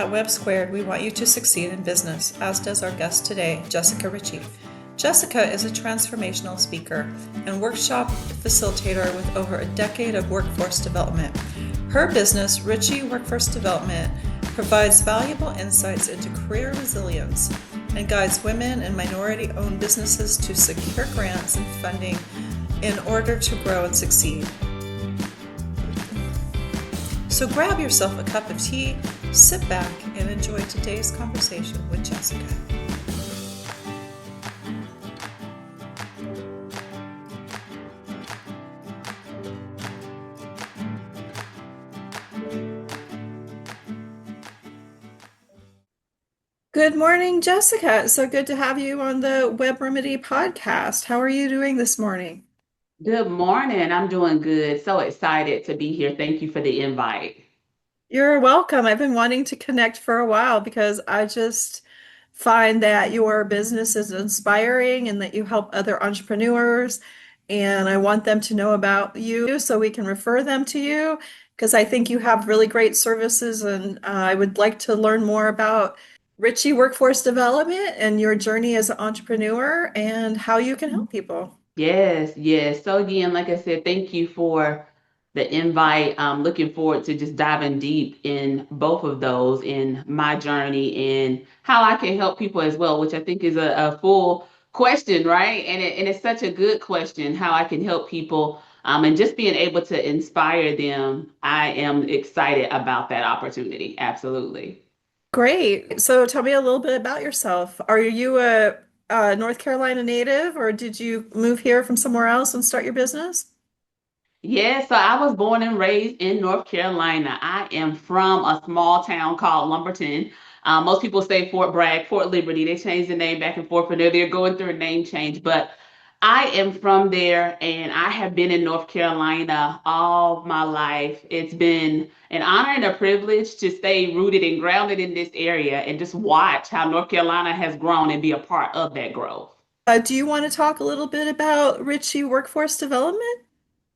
At Web Squared, we want you to succeed in business, as does our guest today, Jessica Richie. Jessica is a transformational speaker and workshop facilitator with over a decade of workforce development. Her business, Richie Workforce Development, provides valuable insights into career resilience and guides women and minority-owned businesses to secure grants and funding in order to grow and succeed. So grab yourself a cup of tea, sit back, and enjoy today's conversation with Jessica. Good morning, Jessica. So good to have you on the Web Remedy podcast. How are you doing this morning? Good morning. I'm doing good. So excited to be here. Thank you for the invite. You're welcome. I've been wanting to connect for a while because I just find that your business is inspiring and that you help other entrepreneurs. And I want them to know about you so we can refer them to you because I think you have really great services. And I would like to learn more about Richie Workforce Development and your journey as an entrepreneur and how you can help people. Yes, yes. So again, like I said, thank you for the invite. I'm looking forward to just diving deep in both of those in my journey and how I can help people as well, which I think is a full question, right? And it's such a good question, how I can help people and just being able to inspire them. I am excited about that opportunity. Absolutely. Great. So tell me a little bit about yourself. Are you a North Carolina native or did you move here from somewhere else and start your business? Yeah, so I was born and raised in North Carolina. I am from a small town called Lumberton. Most people say Fort Bragg, Fort Liberty. They change the name back and forth, and they're going through a name change. But I am from there, and I have been in North Carolina all my life. It's been an honor and a privilege to stay rooted and grounded in this area and just watch how North Carolina has grown and be a part of that growth. Do you want to talk a little bit about Richie Workforce Development?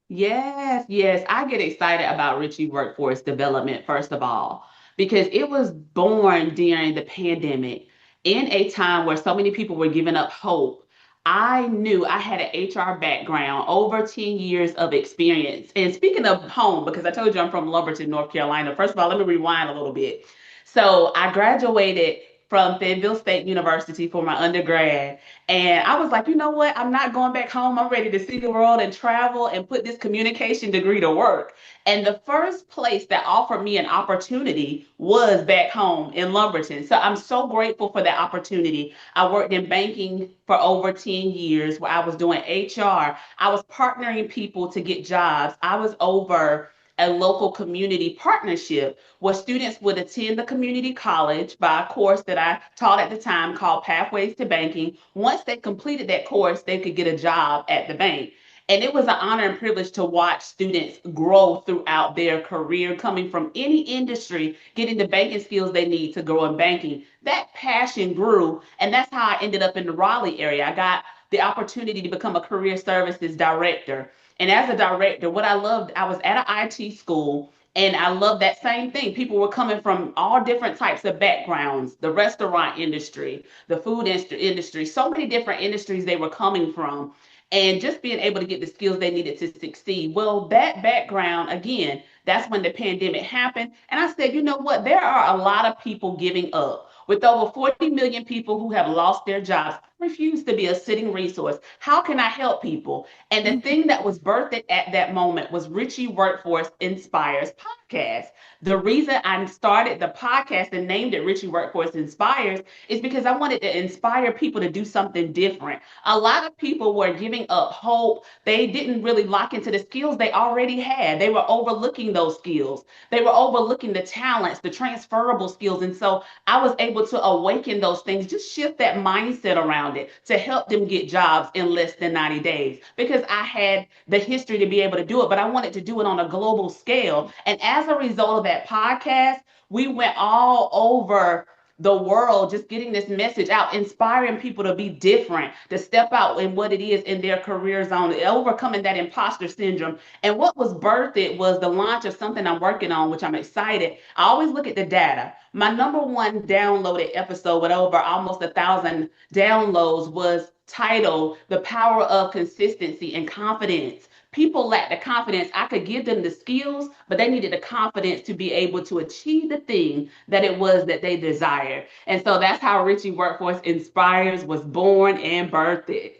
Yes, yes. I get excited about Richie Workforce Development, first of all, because it was born during the pandemic in a time where so many people were giving up hope. I knew I had an HR background, over 10 years of experience. And speaking of home, because I told you I'm from Lumberton, North Carolina, first of all, let me rewind a little bit. So I graduated from Fayetteville State University for my undergrad. And I was like, you know what? I'm not going back home. I'm ready to see the world and travel and put this communication degree to work. And the first place that offered me an opportunity was back home in Lumberton. So I'm so grateful for that opportunity. I worked in banking for over 10 years where I was doing HR. I was partnering people to get jobs. I was over a local community partnership where students would attend the community college by a course that I taught at the time called Pathways to Banking. Once they completed that course, they could get a job at the bank. And it was an honor and privilege to watch students grow throughout their career, coming from any industry, getting the banking skills they need to grow in banking. That passion grew, and that's how I ended up in the Raleigh area. I got the opportunity to become a career services director. And as a director, what I loved, I was at an IT school and I loved that same thing. People were coming from all different types of backgrounds, the restaurant industry, the food industry, so many different industries they were coming from. And just being able to get the skills they needed to succeed. Well, that background, again, that's when the pandemic happened. And I said, you know what? There are a lot of people giving up. With over 40 million people who have lost their jobs, I refuse to be a sitting resource. How can I help people? And the thing that was birthed at that moment was Richie Workforce Inspires podcast. The reason I started the podcast and named it Richie Workforce Inspires is because I wanted to inspire people to do something different. A lot of people were giving up hope. They didn't really lock into the skills they already had. They were overlooking those skills. They were overlooking the talents, the transferable skills. And so I was able to awaken those things, just shift that mindset around it to help them get jobs in less than 90 days because I had the history to be able to do it, but I wanted to do it on a global scale. And as a result of that podcast, we went all over the world, just getting this message out, inspiring people to be different, to step out in what it is in their career zone, overcoming that imposter syndrome. And what was birthed was the launch of something I'm working on, which I'm excited. I always look at the data. My number one downloaded episode with over almost 1,000 downloads was titled The Power of Consistency and Confidence. People lack the confidence. I could give them the skills, but they needed the confidence to be able to achieve the thing that it was that they desired. And so that's how Richie Workforce Inspires was born and birthed.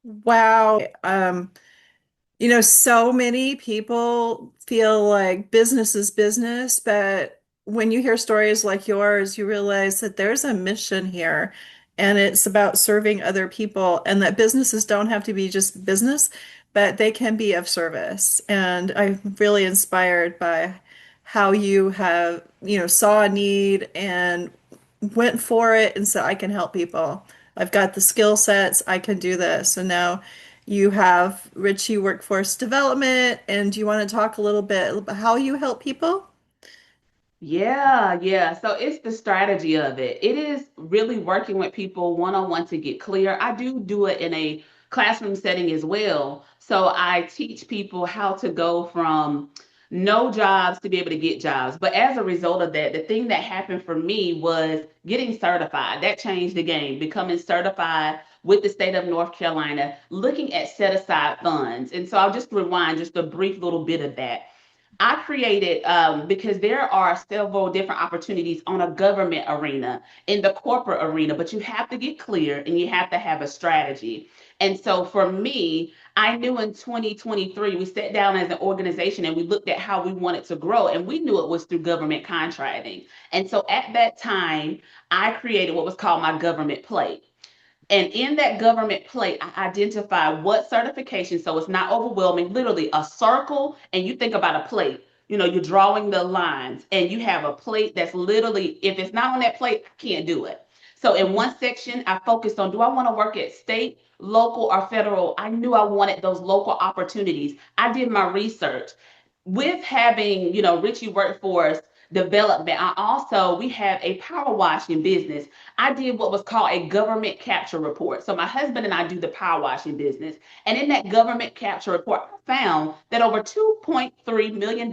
Wow. So many people feel like business is business, but when you hear stories like yours, you realize that there's a mission here and it's about serving other people, and that businesses don't have to be just business, but they can be of service. And I'm really inspired by how you have, saw a need and went for it and said, I can help people. I've got the skill sets, I can do this. And now you have Richie Workforce Development, and do you want to talk a little bit about how you help people? Yeah, yeah. So it's the strategy of it. It is really working with people one on one to get clear. I do it in a classroom setting as well. So I teach people how to go from no jobs to be able to get jobs. But as a result of that, the thing that happened for me was getting certified. That changed the game, becoming certified with the state of North Carolina, looking at set aside funds. And so I'll just rewind just a brief little bit of that. I created because there are several different opportunities on a government arena, in the corporate arena, but you have to get clear and you have to have a strategy. And so for me, I knew in 2023, we sat down as an organization and we looked at how we wanted to grow, and we knew it was through government contracting. And so at that time, I created what was called my government plate. And in that government plate, I identify what certification, so it's not overwhelming, literally a circle, and you think about a plate. You're drawing the lines, and you have a plate that's literally, if it's not on that plate, I can't do it. So in one section, I focused on, do I want to work at state, local, or federal? I knew I wanted those local opportunities. I did my research with having, Richie Workforce Development. We have a power washing business. I did what was called a government capture report. So my husband and I do the power washing business. And in that government capture report, I found that over $2.3 million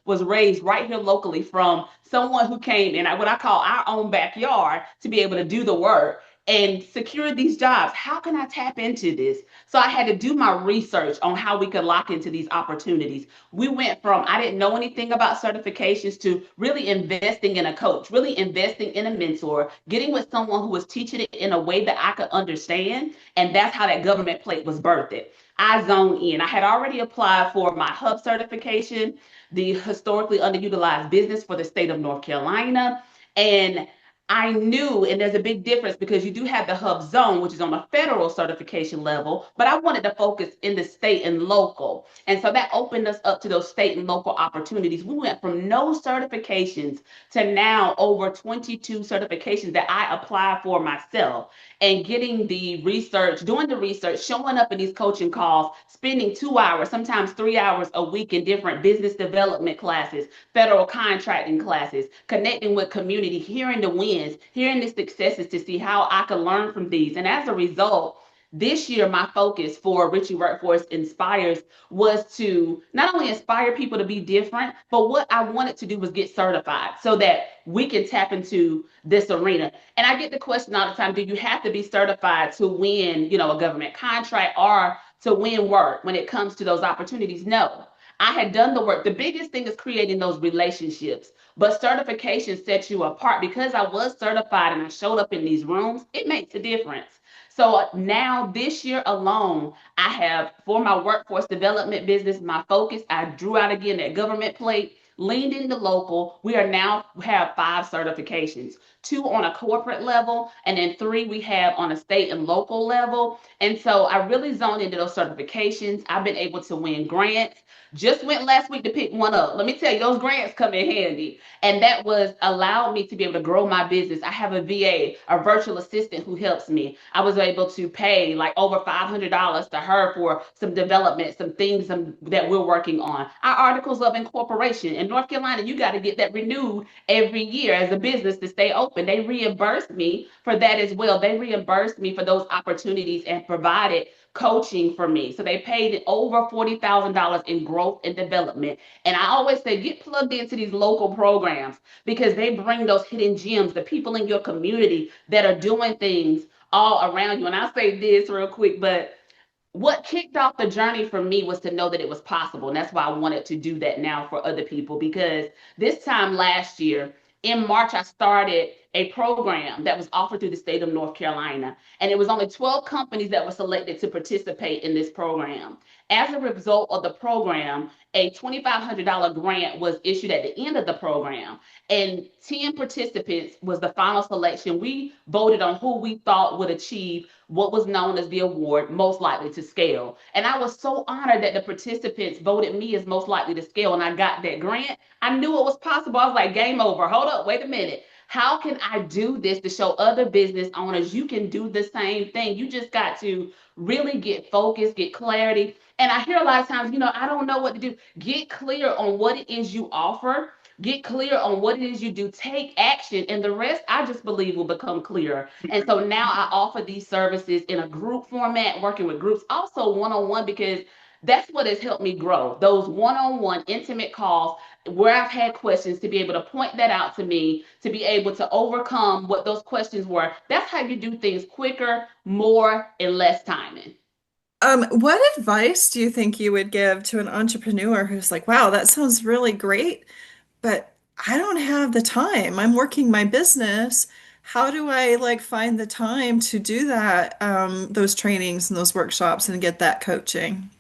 was raised right here locally from someone who came in what I call our own backyard to be able to do the work and secure these jobs. How can I tap into this? So I had to do my research on how we could lock into these opportunities. We went from I didn't know anything about certifications to really investing in a coach, really investing in a mentor, getting with someone who was teaching it in a way that I could understand. And that's how that government plate was birthed. I zoned in. I had already applied for my hub certification, the historically underutilized business for the state of North Carolina. And I knew, and there's a big difference because you do have the hub zone, which is on a federal certification level, but I wanted to focus in the state and local. And so that opened us up to those state and local opportunities. We went from no certifications to now over 22 certifications that I apply for myself, and getting the research, doing the research, showing up in these coaching calls, spending 2 hours, sometimes 3 hours a week in different business development classes, federal contracting classes, connecting with community, hearing the wins, hearing the successes to see how I can learn from these. And as a result, this year, my focus for Richie Workforce Inspires was to not only inspire people to be different, but what I wanted to do was get certified so that we can tap into this arena. And I get the question all the time, do you have to be certified to win, a government contract or to win work when it comes to those opportunities? No. I had done the work. The biggest thing is creating those relationships. But certification sets you apart. Because I was certified and I showed up in these rooms, it makes a difference. So now this year alone, I have for my workforce development business, my focus, I drew out again that government plate, leaned into local. We are now have 5 certifications, 2 on a corporate level, and then 3 we have on a state and local level. And so I really zoned into those certifications. I've been able to win grants, Just went last week to pick one up. Let me tell you, those grants come in handy. And that was allowed me to be able to grow my business. I have a VA, a virtual assistant who helps me. I was able to pay like over $500 to her for some development, some things that we're working on. Our articles of incorporation in North Carolina, you got to get that renewed every year as a business to stay open. They reimbursed me for that as well. They reimbursed me for those opportunities and provided coaching for me. So they paid over $40,000 in growth and development. And I always say, get plugged into these local programs because they bring those hidden gems, the people in your community that are doing things all around you. And I'll say this real quick, but what kicked off the journey for me was to know that it was possible. And that's why I wanted to do that now for other people because this time last year, in March, I started a program that was offered through the state of North Carolina. And it was only 12 companies that were selected to participate in this program. As a result of the program, a $2,500 grant was issued at the end of the program. And 10 participants was the final selection. We voted on who we thought would achieve what was known as the award most likely to scale. And I was so honored that the participants voted me as most likely to scale and I got that grant. I knew it was possible. I was like, game over. Hold up, wait a minute. How can I do this to show other business owners you can do the same thing? You just got to really get focused, get clarity. And I hear a lot of times, I don't know what to do. Get clear on what it is you offer. Get clear on what it is you do. Take action, and the rest, I just believe, will become clearer. And so now I offer these services in a group format, working with groups, also one on one, because that's what has helped me grow. Those one on one intimate calls where I've had questions to be able to point that out to me, to be able to overcome what those questions were. That's how you do things quicker, more, and less timing. What advice do you think you would give to an entrepreneur who's like, wow, that sounds really great, but I don't have the time. I'm working my business. How do I like find the time to do that, those trainings and those workshops and get that coaching?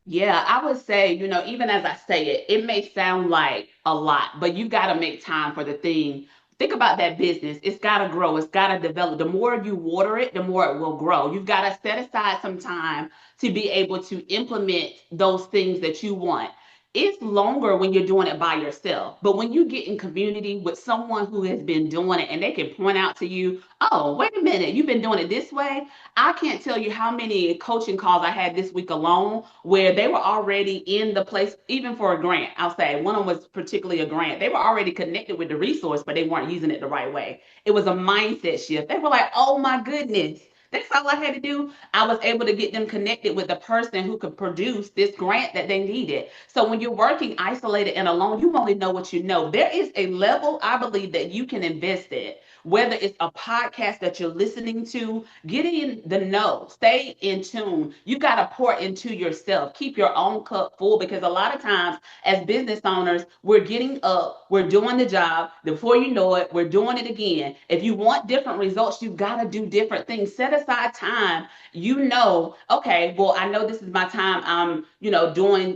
Yeah, I would say, even as I say it, it may sound like a lot, but you got to make time for the thing. Think about that business. It's got to grow, it's got to develop. The more you water it, the more it will grow. You've got to set aside some time to be able to implement those things that you want. It's longer when you're doing it by yourself, but when you get in community with someone who has been doing it and they can point out to you, oh, wait a minute, you've been doing it this way. I can't tell you how many coaching calls I had this week alone where they were already in the place, even for a grant. I'll say one of them was particularly a grant. They were already connected with the resource, but they weren't using it the right way. It was a mindset shift. They were like, oh my goodness. That's all I had to do. I was able to get them connected with the person who could produce this grant that they needed. So when you're working isolated and alone, you only know what you know. There is a level I believe that you can invest in, whether it's a podcast that you're listening to, get in the know, stay in tune. You got to pour into yourself, keep your own cup full because a lot of times as business owners, we're getting up, we're doing the job. Before you know it, we're doing it again. If you want different results, you got to do different things. Set aside time. Okay, well, I know this is my time. I'm,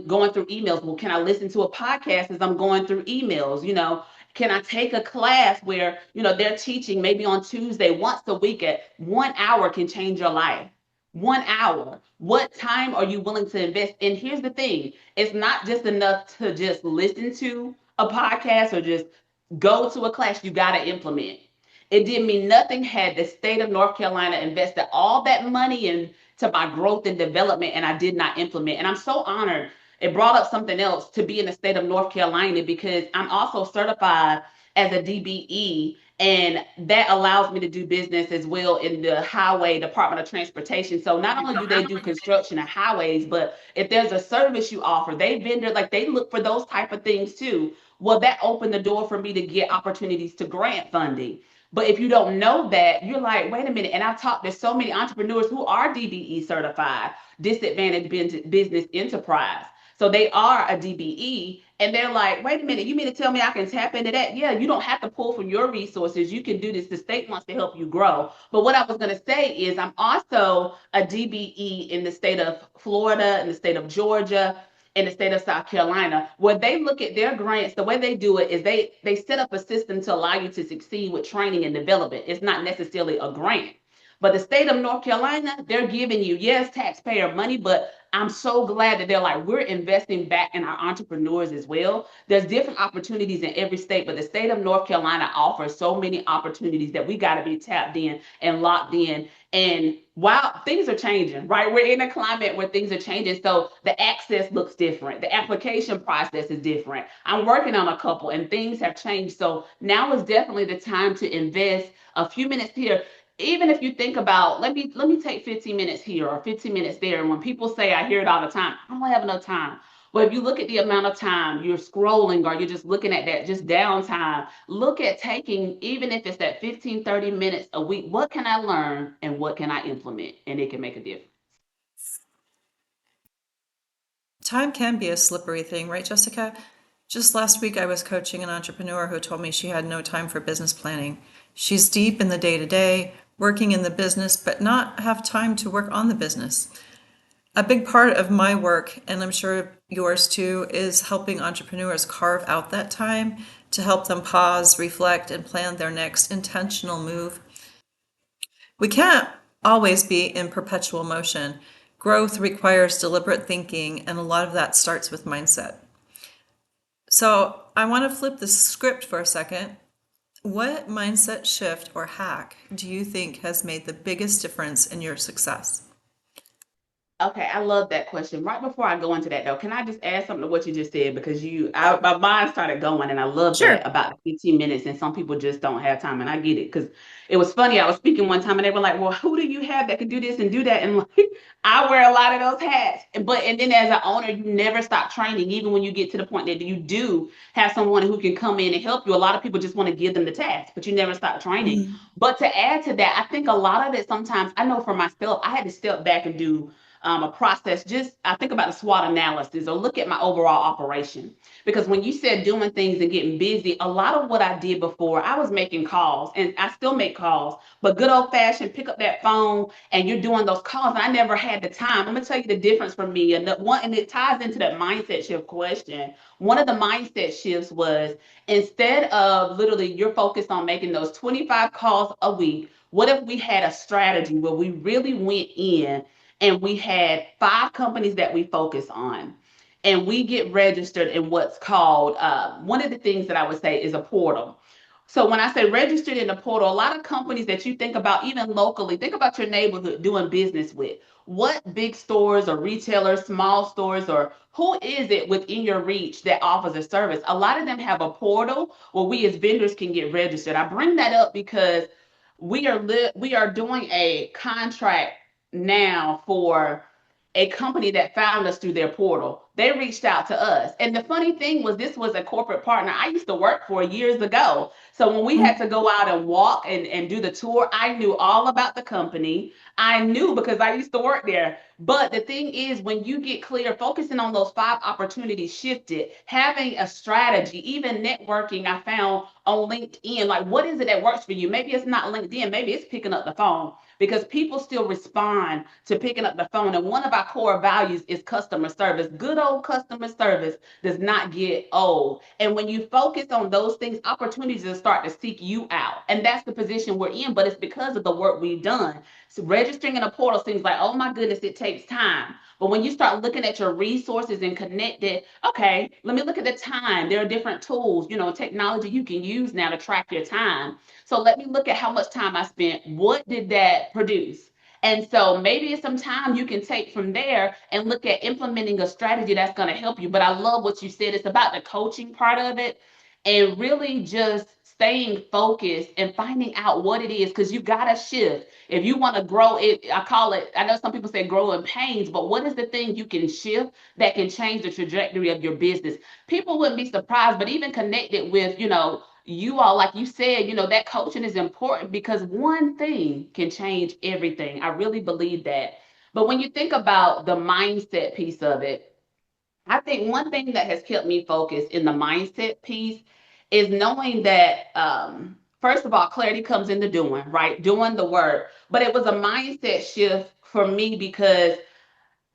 going through emails. Well, can I listen to a podcast as I'm going through emails? Can I take a class where, they're teaching maybe on Tuesday once a week at 1 hour can change your life? 1 hour. What time are you willing to invest? And here's the thing, it's not just enough to just listen to a podcast or just go to a class. You got to implement. It didn't mean nothing had the state of North Carolina invested all that money into my growth and development, and I did not implement. And I'm so honored. It brought up something else to be in the state of North Carolina because I'm also certified as a DBE, and that allows me to do business as well in the highway Department of Transportation. So not only do they do construction of highways, but if there's a service you offer, they look for those type of things too. Well, that opened the door for me to get opportunities to grant funding. But if you don't know that, you're like, wait a minute. And I've talked to so many entrepreneurs who are DBE certified, disadvantaged business enterprise. So they are a DBE and they're like, wait a minute, you mean to tell me I can tap into that? Yeah, you don't have to pull from your resources. You can do this. The state wants to help you grow. But what I was going to say is I'm also a DBE in the state of Florida, in the state of Georgia, in the state of South Carolina, where they look at their grants, the way they do it is they set up a system to allow you to succeed with training and development. It's not necessarily a grant. But the state of North Carolina, they're giving you, yes, taxpayer money, but I'm so glad that they're like, we're investing back in our entrepreneurs as well. There's different opportunities in every state, but the state of North Carolina offers so many opportunities that we got to be tapped in and locked in. And while things are changing, right? We're in a climate where things are changing. So the access looks different. The application process is different. I'm working on a couple and things have changed. So now is definitely the time to invest a few minutes here. Even if you think about, let me take 15 minutes here or 15 minutes there. And when people say, I hear it all the time, I don't have enough time. But if you look at the amount of time you're scrolling or you're just looking at that, just downtime, look at taking, even if it's that 15, 30 minutes a week, what can I learn and what can I implement? And it can make a difference. Time can be a slippery thing, right, Jessica? Just last week, I was coaching an entrepreneur who told me she had no time for business planning. She's deep in the day to day, working in the business, but not have time to work on the business. A big part of my work, and I'm sure yours too, is helping entrepreneurs carve out that time to help them pause, reflect, and plan their next intentional move. We can't always be in perpetual motion. Growth requires deliberate thinking, and a lot of that starts with mindset. So I want to flip the script for a second. What mindset shift or hack do you think has made the biggest difference in your success? Okay, I love that question. Right before I go into that though, can I just add something to what you just said? Because my mind started going, and I love Sure. that about the 15 minutes, and some people just don't have time, and I get it. Because it was funny, I was speaking one time, and they were like, "Well, who do you have that can do this and do that?" And like, I wear a lot of those hats, and then as an owner, you never stop training, even when you get to the point that you do have someone who can come in and help you. A lot of people just want to give them the task, but you never stop training. Mhm. But to add to that, I think a lot of it sometimes, I know for myself, I had to step back and do a process. Just I think about the SWOT analysis or look at my overall operation. Because when you said doing things and getting busy, a lot of what I did before, I was making calls and I still make calls, but good old fashioned pick up that phone and you're doing those calls. And I never had the time. I'm gonna tell you the difference for me. And it ties into that mindset shift question. One of the mindset shifts was instead of literally you're focused on making those 25 calls a week, what if we had a strategy where we really went in and we had 5 companies that we focus on and we get registered in what's called one of the things that I would say is a portal. So when I say registered in the portal, a lot of companies that you think about, even locally, think about your neighborhood doing business with. What big stores or retailers, small stores, or who is it within your reach that offers a service? A lot of them have a portal where we as vendors can get registered. I bring that up because we are doing a contract now for a company that found us through their portal. They reached out to us. And the funny thing was, this was a corporate partner I used to work for years ago. So when we had to go out and walk and do the tour, I knew all about the company. I knew because I used to work there. But the thing is, when you get clear, focusing on those 5 opportunities shifted, having a strategy, even networking, I found on LinkedIn, like what is it that works for you? Maybe it's not LinkedIn, maybe it's picking up the phone because people still respond to picking up the phone. And one of our core values is customer service. Good old customer service does not get old. And when you focus on those things, opportunities will start to seek you out. And that's the position we're in, but it's because of the work we've done. So registering in a portal seems like, oh my goodness, it takes time. But when you start looking at your resources and connect it, okay, let me look at the time. There are different tools, technology you can use now to track your time. So let me look at how much time I spent. What did that produce? And so maybe it's some time you can take from there and look at implementing a strategy that's going to help you. But I love what you said. It's about the coaching part of it and really just staying focused and finding out what it is because you got to shift. If you want to grow it, I call it, I know some people say grow in pains, but what is the thing you can shift that can change the trajectory of your business? People wouldn't be surprised, but even connected with, you all, like you said, that coaching is important because one thing can change everything. I really believe that. But when you think about the mindset piece of it, I think one thing that has kept me focused in the mindset piece is knowing that, first of all, clarity comes in the doing, right? Doing the work. But it was a mindset shift for me because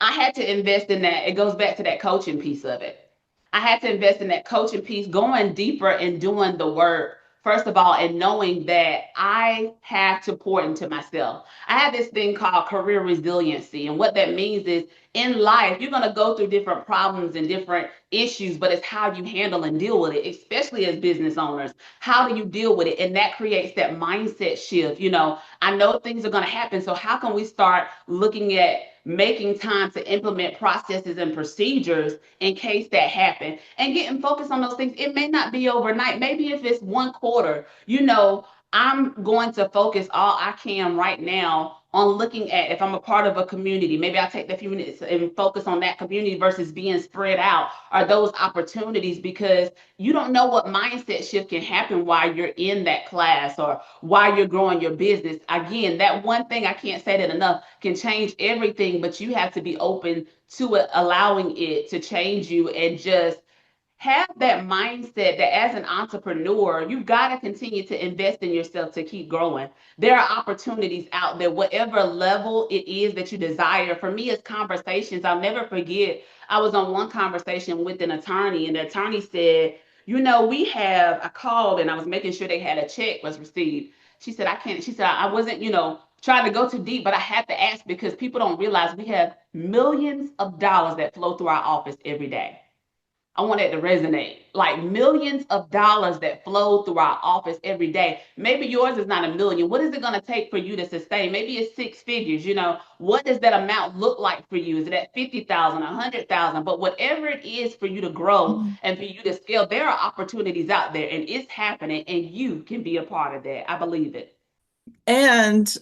I had to invest in that. It goes back to that coaching piece of it. I had to invest in that coaching piece, going deeper and doing the work first of all, and knowing that I have to pour into myself. I have this thing called career resiliency. And what that means is in life, you're going to go through different problems and different issues, but it's how you handle and deal with it, especially as business owners. How do you deal with it? And that creates that mindset shift. I know things are going to happen. So, how can we start looking at making time to implement processes and procedures in case that happen and getting focused on those things? It may not be overnight. Maybe if it's one quarter, I'm going to focus all I can right now on looking at if I'm a part of a community. Maybe I'll take the few minutes and focus on that community versus being spread out, or those opportunities, because you don't know what mindset shift can happen while you're in that class or while you're growing your business. Again, that one thing, I can't say that enough, can change everything, but you have to be open to it, allowing it to change you, and just have that mindset that as an entrepreneur, you've got to continue to invest in yourself to keep growing. There are opportunities out there, whatever level it is that you desire. For me, it's conversations. I'll never forget, I was on one conversation with an attorney, and the attorney said, I called and I was making sure they had a check was received. She said, I can't, she said, I wasn't, trying to go too deep, but I have to ask because people don't realize we have millions of dollars that flow through our office every day. I want it to resonate. Like millions of dollars that flow through our office every day. Maybe yours is not a million. What is it going to take for you to sustain? Maybe it's six figures. What does that amount look like for you? Is it at 50,000, 100,000? But whatever it is for you to grow and for you to scale, there are opportunities out there, and it's happening, and you can be a part of that. I believe it. And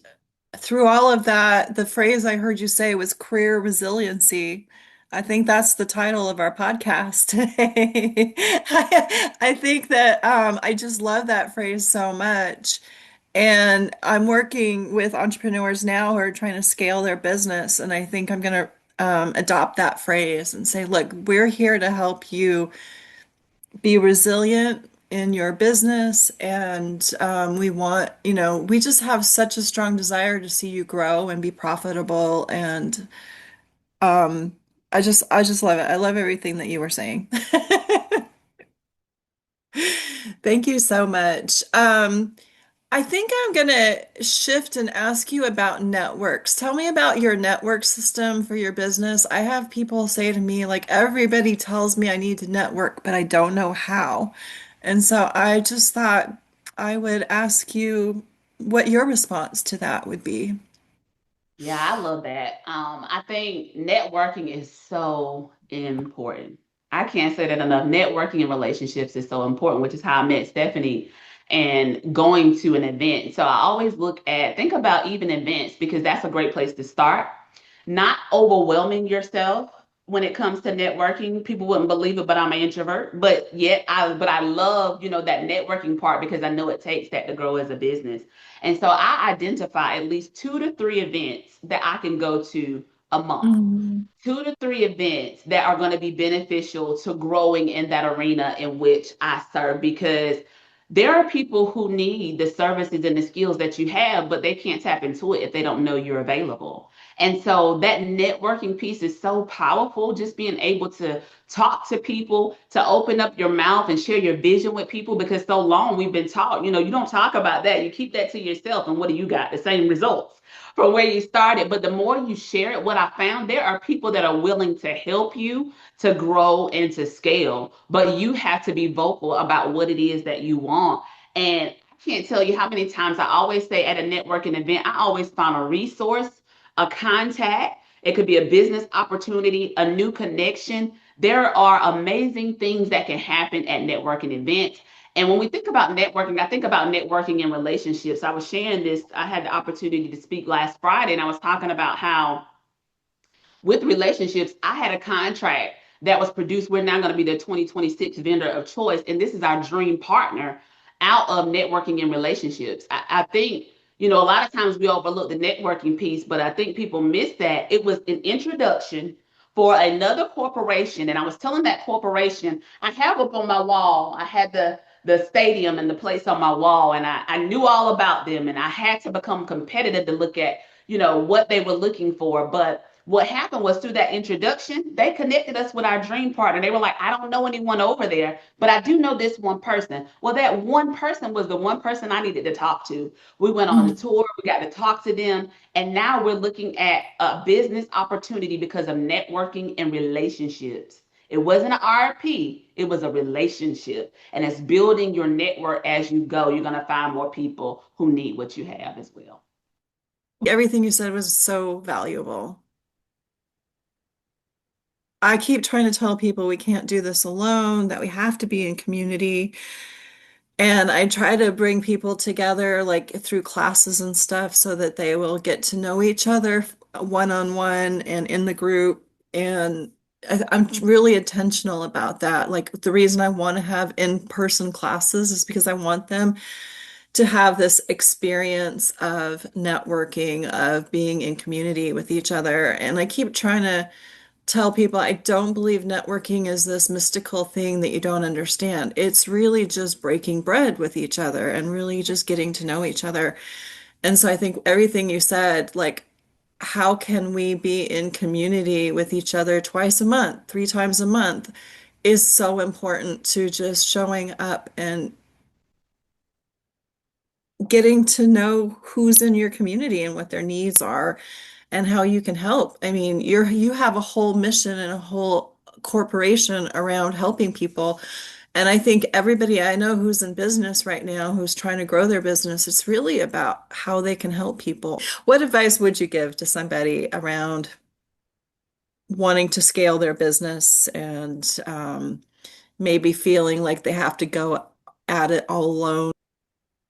through all of that, the phrase I heard you say was career resiliency. I think that's the title of our podcast today. I think that I just love that phrase so much. And I'm working with entrepreneurs now who are trying to scale their business. And I think I'm going to adopt that phrase and say, look, we're here to help you be resilient in your business. And we just have such a strong desire to see you grow and be profitable. And um, I just love it. I love everything that you were saying. Thank you so much. I think I'm going to shift and ask you about networks. Tell me about your network system for your business. I have people say to me, like, everybody tells me I need to network, but I don't know how. And so I just thought I would ask you what your response to that would be. Yeah, I love that. I think networking is so important. I can't say that enough. Networking in relationships is so important, which is how I met Stephanie and going to an event. So I always think about even events because that's a great place to start. Not overwhelming yourself when it comes to networking. People wouldn't believe it, but I'm an introvert. But I love, that networking part because I know it takes that to grow as a business. And so I identify at least 2 to 3 events that I can go to a month. Mm. 2 to 3 events that are going to be beneficial to growing in that arena in which I serve, because there are people who need the services and the skills that you have, but they can't tap into it if they don't know you're available. And so that networking piece is so powerful, just being able to talk to people, to open up your mouth and share your vision with people, because so long we've been taught, you don't talk about that. You keep that to yourself. And what do you got? The same results from where you started. But the more you share it, what I found, there are people that are willing to help you to grow and to scale, but you have to be vocal about what it is that you want. And I can't tell you how many times I always say at a networking event, I always find a resource, a contact. It could be a business opportunity, a new connection. There are amazing things that can happen at networking events. And when we think about networking, I think about networking in relationships. I was sharing this, I had the opportunity to speak last Friday, and I was talking about how with relationships, I had a contract that was produced. We're now going to be the 2026 vendor of choice. And this is our dream partner out of networking and relationships. I think, a lot of times we overlook the networking piece, but I think people miss that. It was an introduction for another corporation. And I was telling that corporation, I have up on my wall, I had the stadium and the place on my wall, and I knew all about them, and I had to become competitive to look at, what they were looking for. But what happened was through that introduction, they connected us with our dream partner. They were like, I don't know anyone over there, but I do know this one person. Well, that one person was the one person I needed to talk to. We went on the Mhm. tour, we got to talk to them, and now we're looking at a business opportunity because of networking and relationships. It wasn't an RP, it was a relationship. And it's building your network as you go. You're going to find more people who need what you have as well. Everything you said was so valuable. I keep trying to tell people we can't do this alone, that we have to be in community. And I try to bring people together like through classes and stuff so that they will get to know each other one on one and in the group. And I'm really intentional about that. Like the reason I want to have in-person classes is because I want them to have this experience of networking, of being in community with each other. And I keep trying to tell people I don't believe networking is this mystical thing that you don't understand. It's really just breaking bread with each other and really just getting to know each other. And so I think everything you said, like, how can we be in community with each other twice a month, three times a month, is so important to just showing up and getting to know who's in your community and what their needs are and how you can help. I mean, you have a whole mission and a whole corporation around helping people. And I think everybody I know who's in business right now, who's trying to grow their business, it's really about how they can help people. What advice would you give to somebody around wanting to scale their business and maybe feeling like they have to go at it all alone?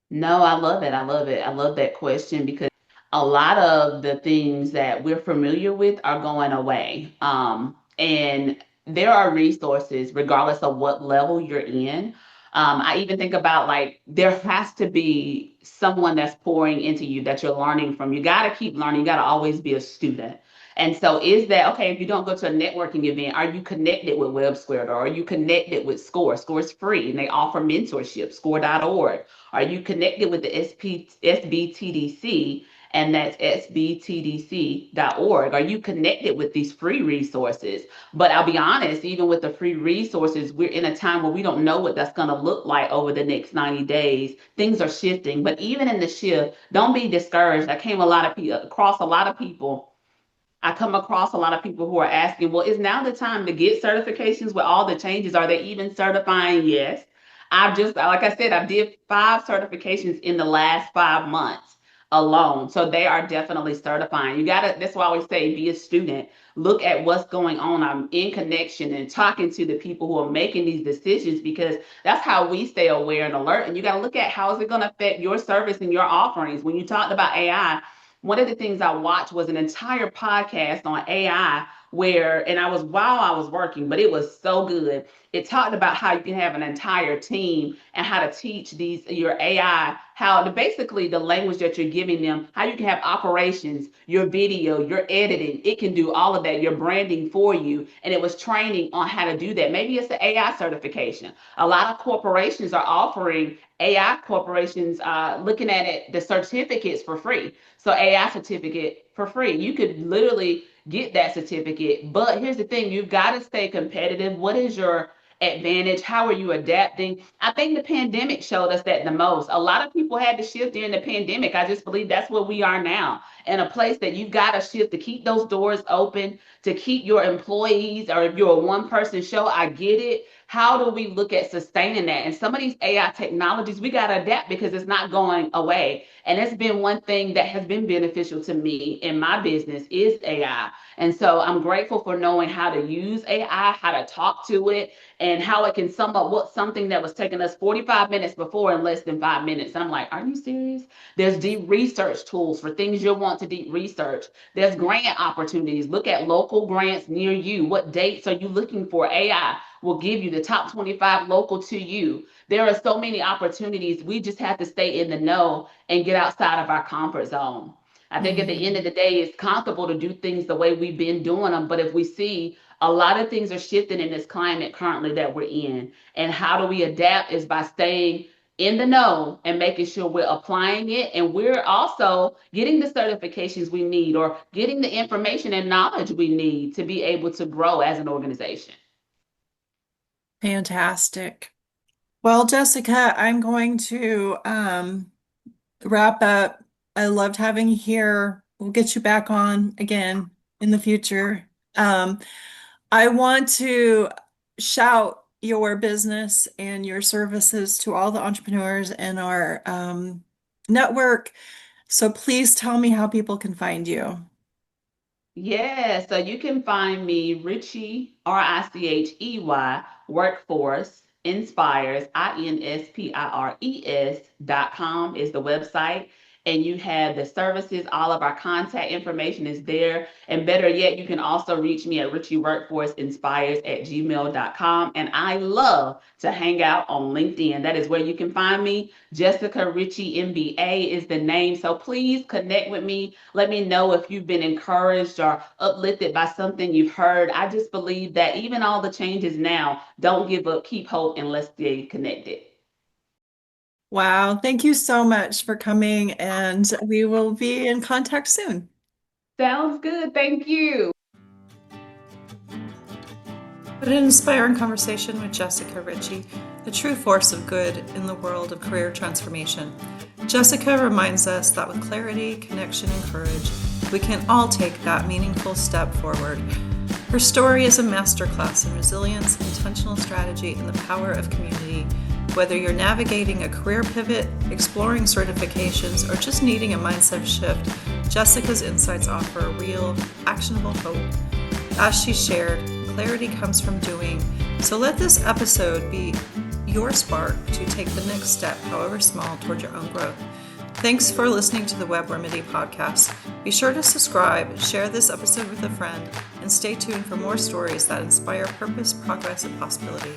No, I love it. I love it. I love that question because a lot of the things that we're familiar with are going away. And there are resources regardless of what level you're in. I even think about like there has to be someone that's pouring into you that you're learning from. You got to keep learning. You got to always be a student. And so, is that okay? If you don't go to a networking event, are you connected with WebSquared or are you connected with SCORE? SCORE's free and they offer mentorship, score.org. Are you connected with the SBTDC? And that's sbtdc.org. Are you connected with these free resources? But I'll be honest, even with the free resources, we're in a time where we don't know what that's going to look like over the next 90 days. Things are shifting, but even in the shift, don't be discouraged. I came a lot of people across a lot of people. I come across a lot of people who are asking, well, is now the time to get certifications with all the changes? Are they even certifying? Yes. I've just, like I said, I did 5 certifications in the last 5 months alone. So they are definitely certifying. You got to, that's why I always say, be a student. Look at what's going on. I'm in connection and talking to the people who are making these decisions because that's how we stay aware and alert. And you got to look at how is it going to affect your service and your offerings. When you talked about AI, one of the things I watched was an entire podcast on AI where, and I was while I was working, but it was so good. It talked about how you can have an entire team and how to teach these your AI how to basically the language that you're giving them, how you can have operations, your video, your editing. It can do all of that, your branding for you. And it was training on how to do that. Maybe it's the AI certification. A lot of corporations are offering AI corporations looking at it, the certificates for free. So AI certificate for free. You could literally get that certificate. But here's the thing, you've got to stay competitive. What is your advantage? How are you adapting? I think the pandemic showed us that the most. A lot of people had to shift during the pandemic. I just believe that's where we are now, in a place that you've got to shift to keep those doors open, to keep your employees, or if you're a one person show, I get it. How do we look at sustaining that? And some of these AI technologies, we got to adapt because it's not going away. And it's been one thing that has been beneficial to me in my business is AI. And so I'm grateful for knowing how to use AI, how to talk to it, and how it can sum up what something that was taking us 45 minutes before in less than 5 minutes. And I'm like, are you serious? There's deep research tools for things you'll want to deep research. There's grant opportunities. Look at local grants near you. What dates are you looking for? AI will give you the top 25 local to you. There are so many opportunities. We just have to stay in the know and get outside of our comfort zone. I think at the end Mhm. of the day, it's comfortable to do things the way we've been doing them. But if we see a lot of things are shifting in this climate currently that we're in, and how do we adapt is by staying in the know and making sure we're applying it, and we're also getting the certifications we need or getting the information and knowledge we need to be able to grow as an organization. Fantastic. Well, Jessica, I'm going to wrap up. I loved having you here. We'll get you back on again in the future. Um, I want to shout your business and your services to all the entrepreneurs in our network. So please tell me how people can find you. Yeah, so you can find me Richie, Richey, Workforce Inspires, INSPIRES.com is the website. And you have the services, all of our contact information is there. And better yet, you can also reach me at Richie Workforce Inspires at gmail.com. And I love to hang out on LinkedIn. That is where you can find me. Jessica Richie MBA is the name. So please connect with me. Let me know if you've been encouraged or uplifted by something you've heard. I just believe that even all the changes now, don't give up, keep hope, and let's stay connected. Wow, thank you so much for coming, and we will be in contact soon. Sounds good. Thank you. What an inspiring conversation with Jessica Richie, the true force of good in the world of career transformation. Jessica reminds us that with clarity, connection, and courage, we can all take that meaningful step forward. Her story is a masterclass in resilience, intentional strategy, and the power of community. Whether you're navigating a career pivot, exploring certifications, or just needing a mindset shift, Jessica's insights offer real, actionable hope. As she shared, clarity comes from doing. So let this episode be your spark to take the next step, however small, toward your own growth. Thanks for listening to the Web Remedy podcast. Be sure to subscribe, share this episode with a friend, and stay tuned for more stories that inspire purpose, progress, and possibility.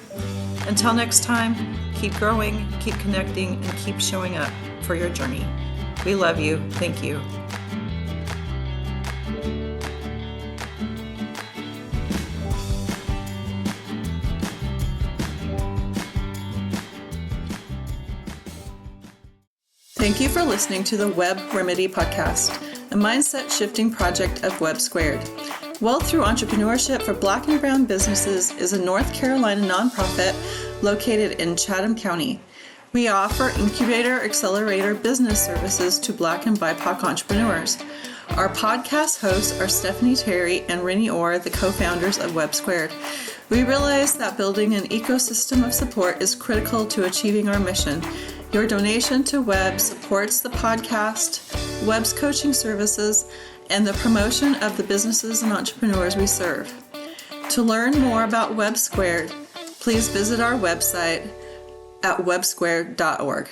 Until next time, keep growing, keep connecting, and keep showing up for your journey. We love you. Thank you. Thank you for listening to the Web Remedy podcast, a mindset shifting project of Web Squared. Wealth Through Entrepreneurship for Black and Brown Businesses is a North Carolina nonprofit located in Chatham County. We offer incubator accelerator business services to Black and BIPOC entrepreneurs. Our podcast hosts are Stephanie Terry and Rennie Orr, the co-founders of Web Squared. We realize that building an ecosystem of support is critical to achieving our mission. Your donation to Web supports the podcast, Web's coaching services, and the promotion of the businesses and entrepreneurs we serve. To learn more about Web Squared, please visit our website at websquared.org.